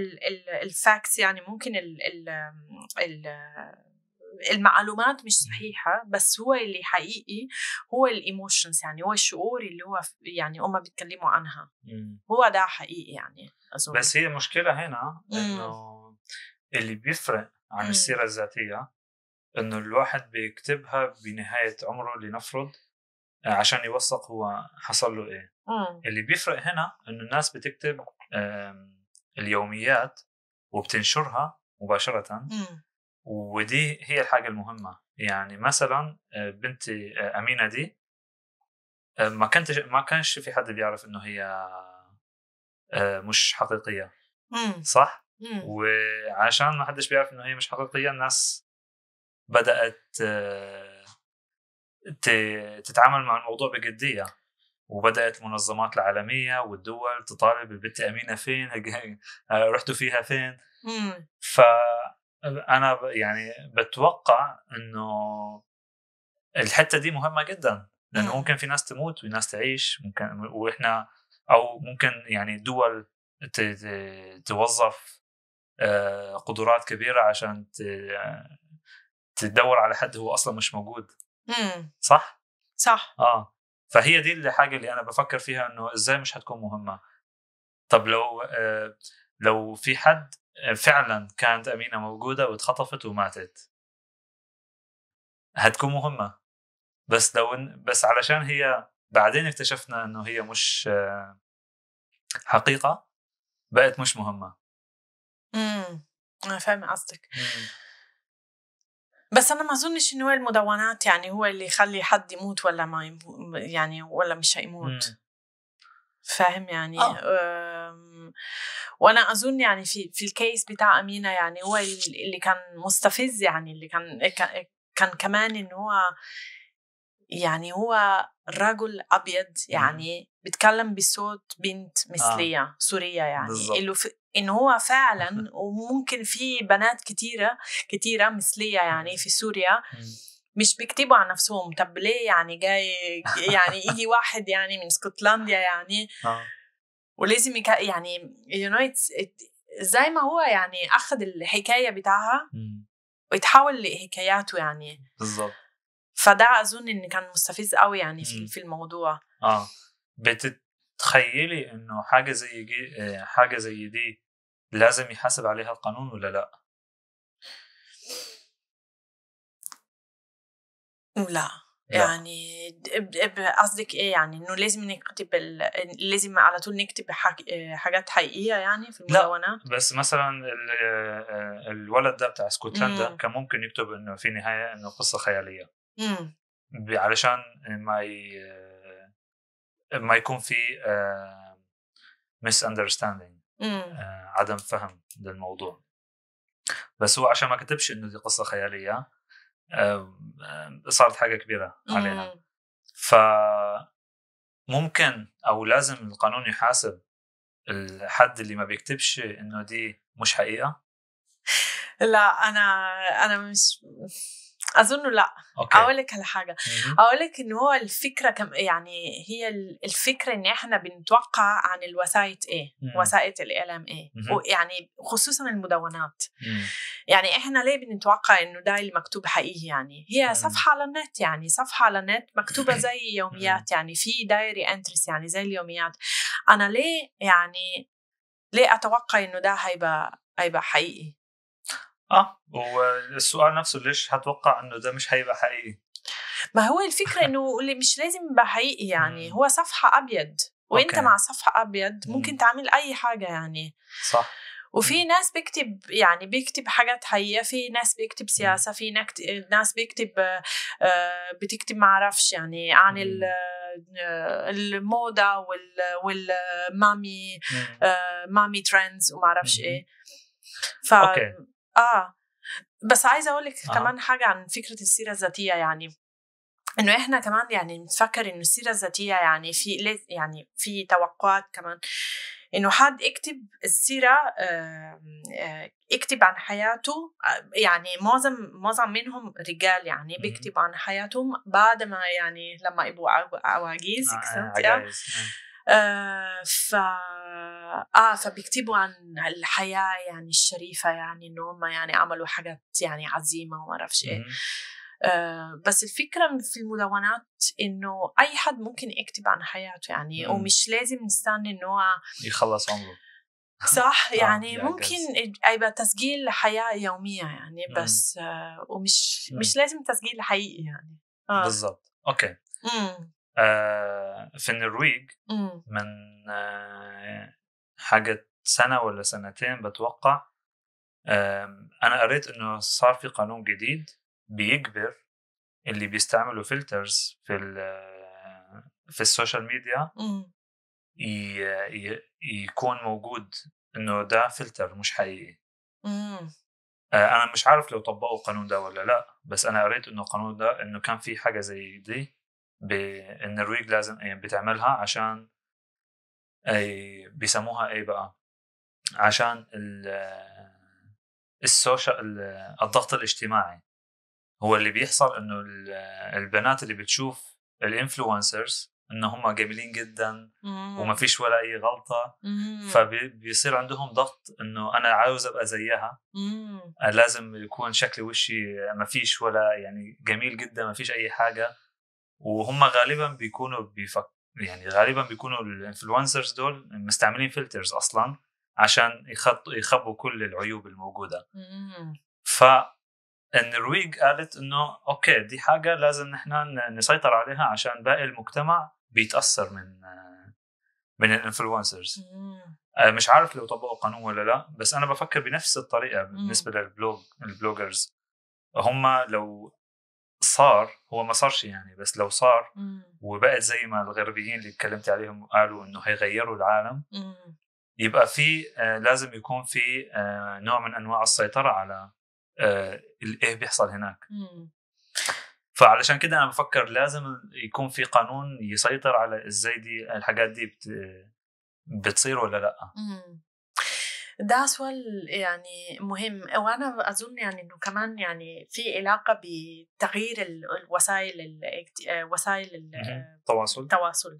الفاكس يعني ممكن المعلومات مش صحيحة، بس هو اللي حقيقي هو الإيموشنز يعني هو الشعور اللي هو يعني هما بيتكلموا عنها هو ده حقيقي يعني أظن. بس هي مشكلة هنا إنه اللي بيفرق عن السيرة الذاتية إنه الواحد بيكتبها بنهاية عمره لنفرض عشان يوثق هو حصل له إيه. اللي بيفرق هنا إنه الناس بتكتب اليوميات وبتنشرها مباشرة. ودي هي الحاجة المهمة يعني. مثلا بنتي أمينة دي ما كانش في حد بيعرف إنه هي مش حقيقية صح؟ وعشان ما حدش بيعرف إنه هي مش حقيقية الناس بدأت تتعامل مع الموضوع بجدية، وبدأت المنظمات العالمية والدول تطالب البنت أمينة فين، رحتوا فيها فين. فأنا يعني بتوقع إنه الحتة دي مهمة جدا، لأنه ممكن في ناس تموت وناس تعيش ممكن، وإحنا أو ممكن يعني دول توظف قدرات كبيرة عشان تدور على حد هو اصلا مش موجود. صح فهي دي الحاجه اللي انا بفكر فيها، انه ازاي مش هتكون مهمه. طب لو في حد فعلا كانت أمينة موجودة واتخطفت وماتت، هتكون مهمة. بس علشان هي بعدين اكتشفنا انه هي مش حقيقة، بقت مش مهمة. انا فاهم قصدك. بس انا ما اظنش انه المدونات يعني هو اللي يخلي حد يموت ولا ما يعني ولا مش هيموت. فاهم يعني. وانا اظن يعني في الكيس بتاع أمينة يعني هو اللي كان مستفز، يعني اللي كان كمان انه هو يعني هو رجل ابيض يعني بيتكلم بصوت بنت مثلية سورية يعني انه هو فعلا وممكن في بنات كتيرة مثلية يعني في سوريا مش بيكتبوا عن نفسهم. طب ليه يعني جاي يعني يجي واحد يعني من اسكتلندا يعني ولازم يعني زي ما هو يعني اخذ الحكاية بتاعها ويتحول لحكاياته يعني. بالضبط. فده اظن ان كان مستفز قوي يعني في الموضوع. بتتخيلي انه حاجه زي دي لازم يحاسب عليها القانون ولا لا؟ لا. يعني قصدك ايه يعني انه لازم نكتب لازم على طول نكتب حاجات حقيقيه يعني في المدونات؟ لا، بس مثلا الولد ده بتاع اسكتلندا كان ممكن يكتب انه في النهايه انه قصه خياليه علشان ما يكون في misunderstanding، عدم فهم للموضوع. بس هو عشان ما كتبش انه دي قصه خياليه صارت حاجه كبيره علينا. فممكن او لازم القانون يحاسب الحد اللي ما بيكتبش انه دي مش حقيقه. لا انا مش اظن. لا. اقول لك على حاجه، اقول لك انه هو الفكره يعني هي الفكره ان احنا بنتوقع عن الوسائط ايه، وسائط الاعلام ايه، ويعني خصوصا المدونات. يعني احنا ليه بنتوقع انه ده اللي مكتوب حقيقي؟ يعني هي صفحه على النت، يعني صفحه على النت مكتوبه زي يوميات، يعني في دايري انتريس يعني زي اليوميات. انا ليه اتوقع انه ده هيبقى حقيقي؟ والسؤال نفسه ليش هتوقع انه ده مش هيبقى حقيقي؟ ما هو الفكرة انه اللي مش لازم يبقى حقيقي يعني. هو صفحة ابيض وانت مع صفحة ابيض ممكن تعمل اي حاجة يعني. صح. وفي ناس بيكتب حاجات حقيقية، في ناس بيكتب سياسة، في ناس بتكتب معرفش يعني عن الموضة والمامي مامي ترندز ومعرفش ايه. بس عايزة أقول لك كمان حاجة عن فكرة السيرة الذاتية، يعني إنه إحنا كمان يعني نفكر إنه السيرة الذاتية يعني في توقعات كمان إنه حد يكتب السيرة، يكتب عن حياته. يعني معظم منهم رجال يعني بيكتبوا عن حياتهم بعد ما يعني لما يبقوا عواجيز. فبيكتبوا عن الحياة يعني الشريفة، يعني إنه هم يعني عملوا حاجات يعني عظيمة وما أعرفش إيه. بس الفكرة في المدونات إنه أي حد ممكن يكتب عن حياته يعني، ومش لازم نستنى إنه يخلص عمره. صح. يعني ممكن يبقى تسجيل حياة يومية يعني، بس مش لازم تسجيل حقيقي يعني. بالضبط. أوكي. في النرويج من حاجة سنة ولا سنتين بتوقع، أنا قريت إنه صار في قانون جديد بيجبر اللي بيستعملوا فلترز في السوشيال ميديا يكون موجود إنه ده فلتر مش حقيقي. أنا مش عارف لو طبقوا القانون ده ولا لا، بس أنا قريت إنه القانون ده إنه كان في حاجة زي دي بالنرويج لازم بتعملها عشان بيسموها ايه بقى، عشان السوشيال الضغط الاجتماعي. هو اللي بيحصل انه البنات اللي بتشوف الانفلونسرز انه هم جميلين جدا وما فيش ولا اي غلطه، فبيصير عندهم ضغط انه انا عاوز ابقى زيها، لازم يكون شكل وشي ما فيش ولا يعني جميل جدا، ما فيش اي حاجه. وهم غالبا بيكونوا يعني غالبا بيكونوا الانفلونسرز دول مستعملين فلترز اصلا عشان يخبوا كل العيوب الموجوده. فالنرويج قالت انه اوكي دي حاجه لازم نحن نسيطر عليها عشان باقي المجتمع بيتاثر من الانفلونسرز. مش عارف لو طبقوا قانون ولا لا، بس انا بفكر بنفس الطريقه بالنسبه البلوجرز. هم لو صار، هو ما صارش يعني، بس لو صار وبقت زي ما الغربيين اللي اتكلمت عليهم قالوا انه هيغيروا العالم، يبقى في لازم يكون في نوع من انواع السيطره على ايه بيحصل هناك. فعلشان كده انا بفكر لازم يكون في قانون يسيطر على ازاي دي الحاجات دي بتصير ولا لا. ده سؤال يعني مهم، وانا اظن يعني انه كمان يعني في علاقه بتغيير وسائل التواصل.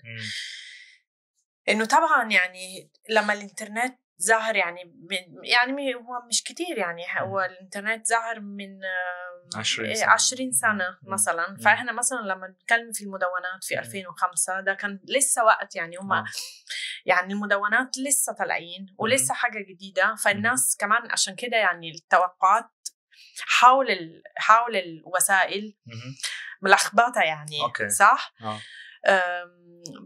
انه طبعا يعني لما الانترنت ظهر يعني هو مش كتير يعني، هو الانترنت ظهر من 20 سنة مثلا. فاحنا مثلا لما نتكلم في المدونات في 2005 ده كان لسه وقت يعني هم يعني المدونات لسه طالعين ولسه حاجة جديدة. فالناس كمان عشان كده يعني التوقعات حول الوسائل ملخبطة يعني. صح؟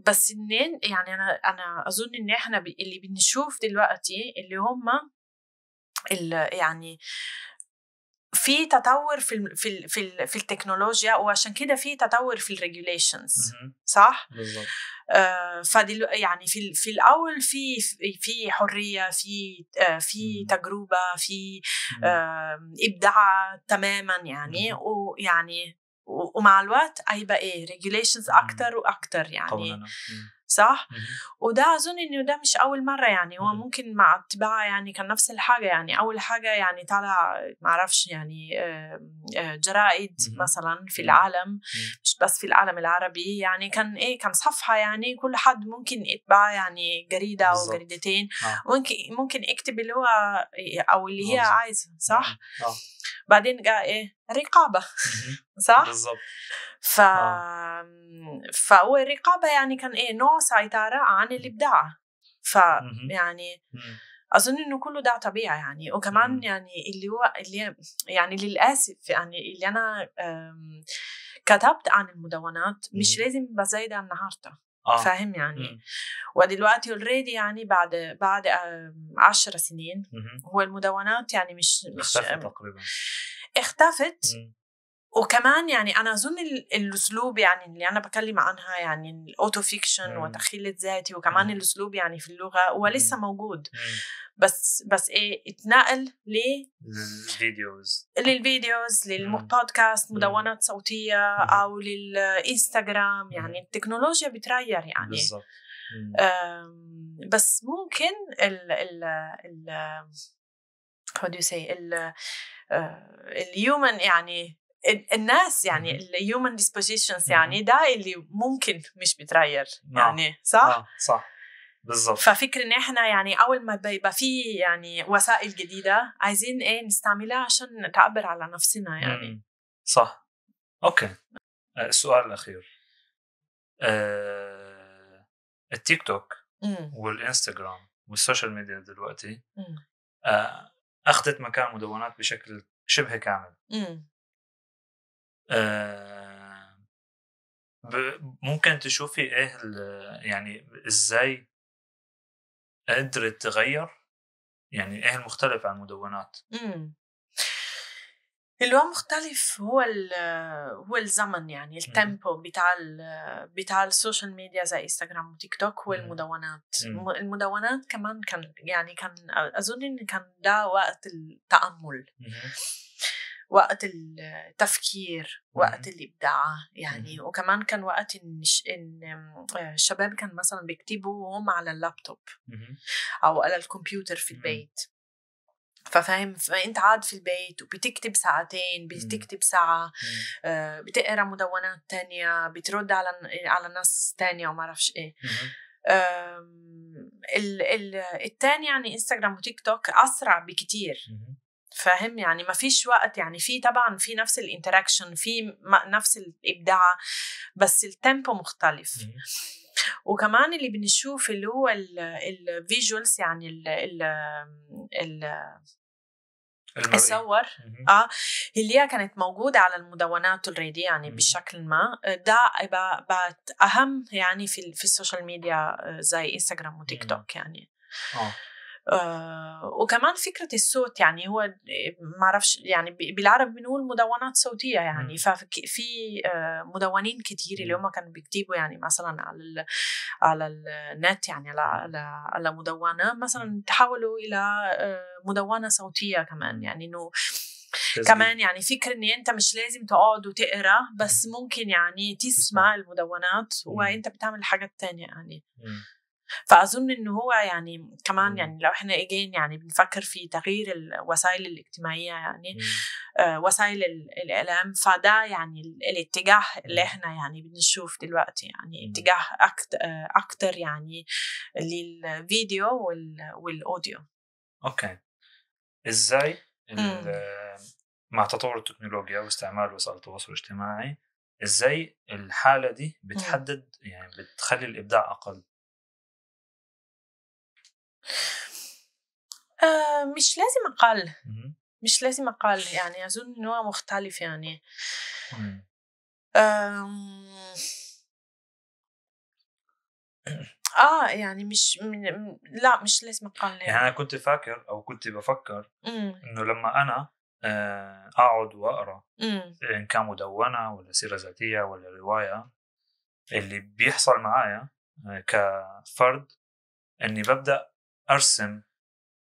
بس إنين يعني أنا أظن إن إحنا اللي بنشوف دلوقتي اللي هم يعني في تطور في التكنولوجيا، وعشان كده في تطور في الريجوليشنز. صح؟ بالضبط. يعني في الأول في حرية، في تجربة، في إبداع تماما يعني. ويعني ومع الوقت هيبقى regulations أكتر وأكتر يعني. صح؟ وده أظن إنه ده مش أول مرة يعني، هو ممكن مع الطباعة يعني كان نفس الحاجة يعني. أول حاجة يعني طلع معرفش يعني جرائد مثلا في العالم، مش بس في العالم العربي يعني. كان صفحة يعني كل حد ممكن يتبع يعني جريدة أو جريدتين، ممكن يكتب اللي هو أو اللي هي عايزة. صح؟ بعدين جاء رقابة. صح؟ بالضبط. فهو الرقابة يعني كان نوع سيطرة عن الإبداع. يعني أظن إنه كله ده طبيعي يعني. وكمان يعني اللي يعني للأسف يعني اللي أنا كتبت عن المدونات مش لازم بزايدة النهاردة. فاهم يعني. ودلوقتي already يعني بعد 10 سنين هو المدونات يعني مش اختفت تقريبا. اختفت. وكمان يعني أنا أظن الأسلوب يعني اللي أنا بكلم عنها يعني الأوتو فيكشن وتخيل الذاتي، وكمان الأسلوب يعني في اللغة هو لسه موجود، بس اتنقل للفيديوز للبودكاست، مدونات صوتية أو للإنستغرام. يعني التكنولوجيا بتغير يعني. بالضبط. بس ممكن how do you say الhuman يعني الناس يعني الhuman dispositions يعني ده اللي ممكن مش بيتغير يعني. صح؟ صح بالضبط. ففكر ان احنا يعني اول ما بيبقى في يعني وسائل جديدة عايزين نستعملها عشان نتعبر على نفسنا يعني. صح. اوكي. السؤال الاخير، التيك توك والانستغرام والسوشيال ميديا دلوقتي أخذت مكان مدونات بشكل شبه كامل. ممكن تشوفي إيه يعني إزاي قدرت تغير، يعني إيه المختلف عن المدونات؟ اللي هو مختلف هو الزمن يعني التيمبو بتاع السوشيال ميديا زي انستغرام وتيك توك. هو المدونات كمان كان أظن إن كان ده وقت التأمل، وقت التفكير، وقت الإبداع يعني. وكمان كان وقت إن الشباب كان مثلا بيكتبوا وهم على اللابتوب أو على الكمبيوتر في البيت. ففاهم، فانت قاعد في البيت وبتكتب ساعتين، بتكتب ساعة، بتقرا مدونات تانية، بترد على ناس تانية وما اعرفش ايه. التاني يعني انستغرام وتيك توك اسرع بكتير، فاهم يعني ما فيش وقت، يعني في طبعا في نفس الانتراكشن، في نفس الابداع، بس التيمبو مختلف. وكمان اللي بنشوف اللي هو الفيجوالز، يعني الصور اللي هي كانت موجودة على المدونات اوريدي يعني بشكل ما، ده بقت أهم يعني في السوشيال ميديا زي إنستغرام وتيك توك يعني. وكمان فكرة الصوت، يعني هو ما اعرفش يعني بالعربي بنقول مدونات صوتية يعني. ففي مدونين كتير اللي هم كانوا بيكتبوا يعني مثلا على النت، يعني على مدونة مثلا تحولوا إلى مدونة صوتية كمان، يعني إنه كمان يعني فكرة إن أنت مش لازم تقعد وتقرأ، بس ممكن يعني تسمع المدونات وأنت بتعمل حاجات تانية يعني. فأظن إنه هو يعني كمان يعني لو إحنا إجين يعني بنفكر في تغيير الوسائل الاجتماعية يعني وسائل الإعلام، فده يعني الاتجاه اللي إحنا يعني بنشوف دلوقتي، يعني اتجاه أكتر يعني للفيديو والأوديو. أوكي، إزاي مع تطور التكنولوجيا واستعمال وسائل التواصل الاجتماعي، إزاي الحالة دي بتحدد يعني بتخلي الإبداع أقل؟ مش لازم أقل، مش لازم أقل يعني. أظن إنه مختلف يعني. يعني مش لا مش لازم أقل يعني أنا كنت فاكر أو كنت بفكر إنه لما أنا أقعد وأقرأ إن كان مدونة ولا سيرة ذاتية ولا رواية، اللي بيحصل معايا كفرد إني ببدأ أرسم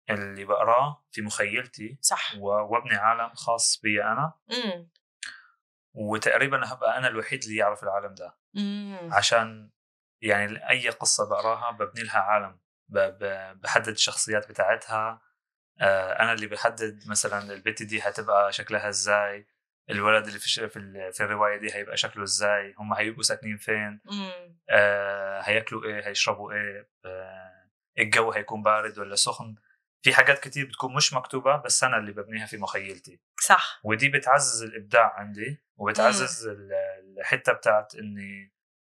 اللي بقراه في مخيلتي، صح، وابني عالم خاص بي أنا. وتقريبا هبقى أنا الوحيد اللي يعرف العالم ده. عشان يعني أي قصة بقراها ببني لها عالم، بحدد الشخصيات بتاعتها. أنا اللي بحدد مثلا البنت دي هتبقى شكلها إزاي، الولد اللي في الرواية دي هيبقى شكله إزاي، هم هيبقوا ساكنين فين، هيأكلوا إيه، هيشربوا إيه، الجو هيكون بارد ولا سخن. في حاجات كتير بتكون مش مكتوبة بس أنا اللي ببنيها في مخيلتي. صح. ودي بتعزز الإبداع عندي، وبتعزز الحتة بتاعت إني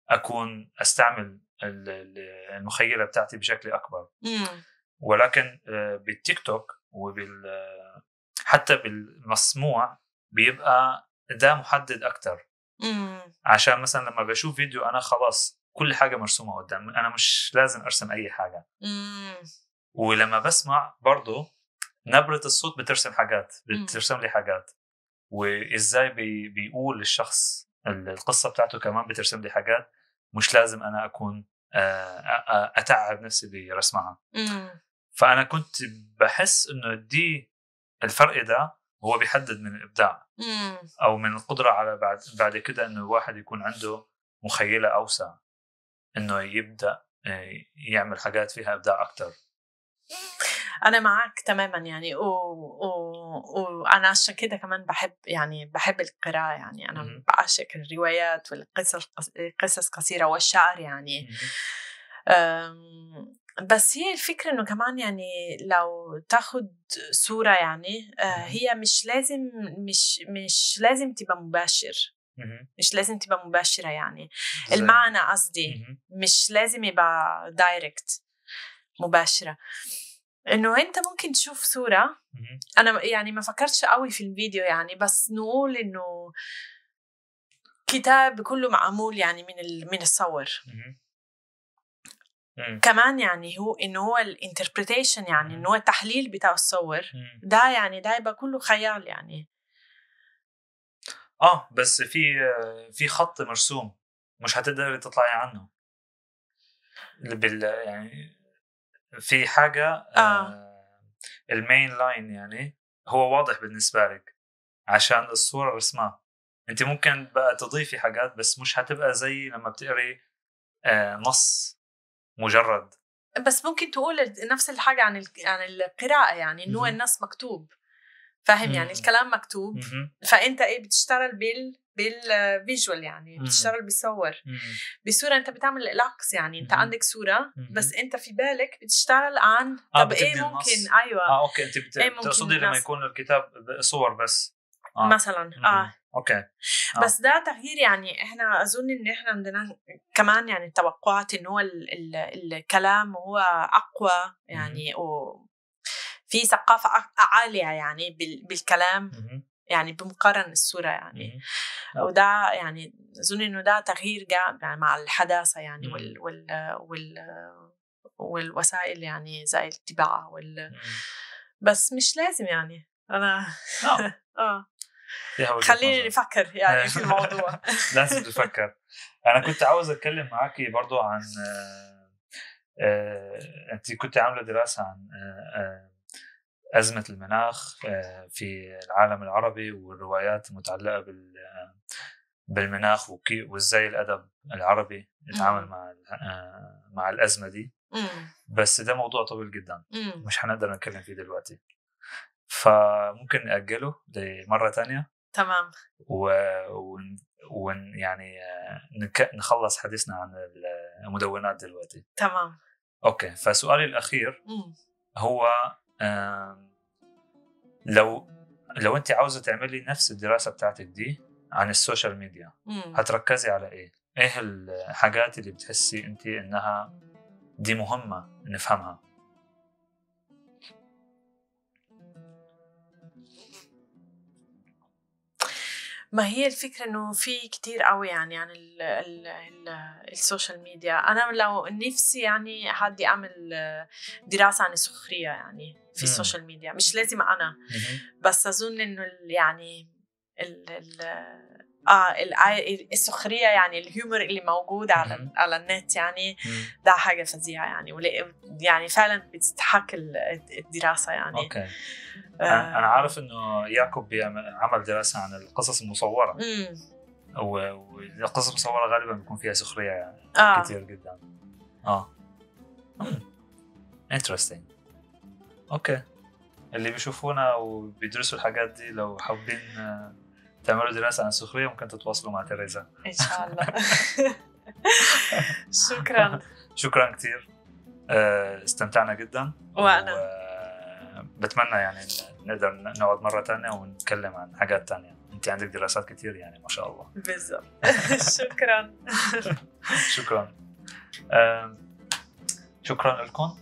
أكون أستعمل المخيلة بتاعتي بشكل أكبر. ولكن بالتيك توك حتى بالمسموع بيبقى ده محدد أكتر. عشان مثلا لما بشوف فيديو أنا خلاص كل حاجة مرسومة قدام، أنا مش لازم أرسم أي حاجة. ولما بسمع برضو نبرة الصوت بترسم حاجات، بترسم لي حاجات، وإزاي بيقول الشخص القصة بتاعته كمان بترسم لي حاجات. مش لازم أنا أكون أتعب نفسي برسمها. فأنا كنت بحس إنه دي الفرق ده هو بيحدد من الإبداع أو من القدرة على بعد كده إنه الواحد يكون عنده مخيلة أوسع، إنه يبدأ يعمل حاجات فيها إبداع أكتر. أنا معك تماما يعني. وأنا عشان كده كمان بحب القراءة يعني. أنا بعشق الروايات والقصص قصيرة والشعر يعني. بس هي الفكرة إنه كمان يعني لو تاخد صورة يعني هي مش لازم تبقى مباشر، مش لازم تبقى مباشرة يعني. المعنى قصدي مش لازم يبقى دايركت مباشرة. إنه أنت ممكن تشوف صورة، أنا يعني ما فكرتش قوي في الفيديو يعني، بس نقول إنه كتاب كله معمول يعني من الصور. كمان يعني هو إنه هو الانتربريتيشن يعني إنه هو التحليل بتاع الصور ده يعني ده يبقى كله خيال يعني. بس في خط مرسوم مش هتقدر تطلعي عنه يعني في حاجة المين لاين يعني هو واضح بالنسبة لك عشان الصورة رسمها. انت ممكن بقى تضيفي حاجات بس مش هتبقى زي لما بتقري نص مجرد. بس ممكن تقول نفس الحاجة عن القراءة، يعني إنه النص مكتوب، فاهم؟ يعني الكلام مكتوب، فأنت بتشتغل بالفيجوال، يعني بتشتغل بصور بصورة، أنت بتعمل العكس، يعني أنت عندك صورة بس أنت في بالك بتشتغل عن طب ممكن أيوة أوكي، أنت بتقصدي لما يكون الكتاب صور بس مثلا أوكي. بس ده تغيير، يعني إحنا أظن إن إحنا عندنا كمان يعني توقعات إنه هو الكلام هو أقوى، يعني في ثقافة عالية يعني بالكلام، يعني بمقارنة الصورة يعني وده يعني أظن إنه ده تغيير جاء يعني مع الحداثة يعني والوسائل يعني زي الطباعة بس مش لازم يعني أنا خليني نفكر يعني في الموضوع. لازم تفكر. أنا كنت عاوز أتكلم معاكي برضو عن أنت كنت عاملة دراسة عن أزمة المناخ في العالم العربي والروايات المتعلقة بالمناخ وإزاي الأدب العربي يتعامل مع الأزمة دي. بس ده موضوع طويل جدا مش هنقدر نتكلم فيه دلوقتي، فممكن نأجله لمرة تانية. تمام. يعني نخلص حديثنا عن المدونات دلوقتي. تمام. أوكي، فسؤالي الأخير هو لو أنت عاوزة تعملي نفس الدراسة بتاعتك دي عن السوشيال ميديا هتركزي على إيه الحاجات اللي بتحسي أنت إنها دي مهمة نفهمها؟ ما هي الفكرة إنه في كتير قوي يعني عن السوشيال ميديا. أنا لو نفسي يعني حد أعمل دراسة عن السخرية يعني في السوشيال ميديا، مش لازم أنا بس أظن إنه يعني السخرية يعني الهيومر اللي موجود على النت يعني ده حاجة فظيعة يعني فعلا بتستحق الدراسة يعني. أوكي. أنا عارف إنه يعقوب عمل دراسة عن القصص المصورة والقصص المصورة غالبا بيكون فيها سخرية يعني كتير جدا. interesting. أوكي، اللي بيشوفونا وبيدرسوا الحاجات دي لو حابين تعملوا دراسة عن السخرية ممكن تتواصلوا مع تيريزا إن شاء الله. شكرا كتير، استمتعنا جدا وأنا بتمنى يعني نقدر نقعد مرة تانية ونتكلم عن حاجات تانية. انت عندك دراسات كتير يعني ما شاء الله. بالضبط. شكرا. شكرا لكم،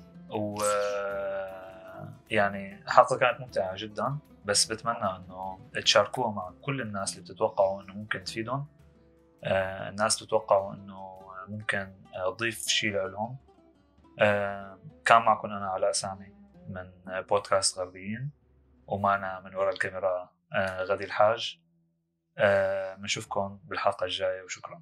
يعني الحلقة كانت ممتعة جدا، بس بتمنى انه تشاركوها مع كل الناس اللي بتتوقعوا انه ممكن تفيدهم، الناس بتتوقعوا انه ممكن اضيف شيء لهم. كان معكم انا علاء سامي من بودكاست غربيين، ومعنا من وراء الكاميرا غدي الحاج. بنشوفكم بالحلقة الجاية وشكرا.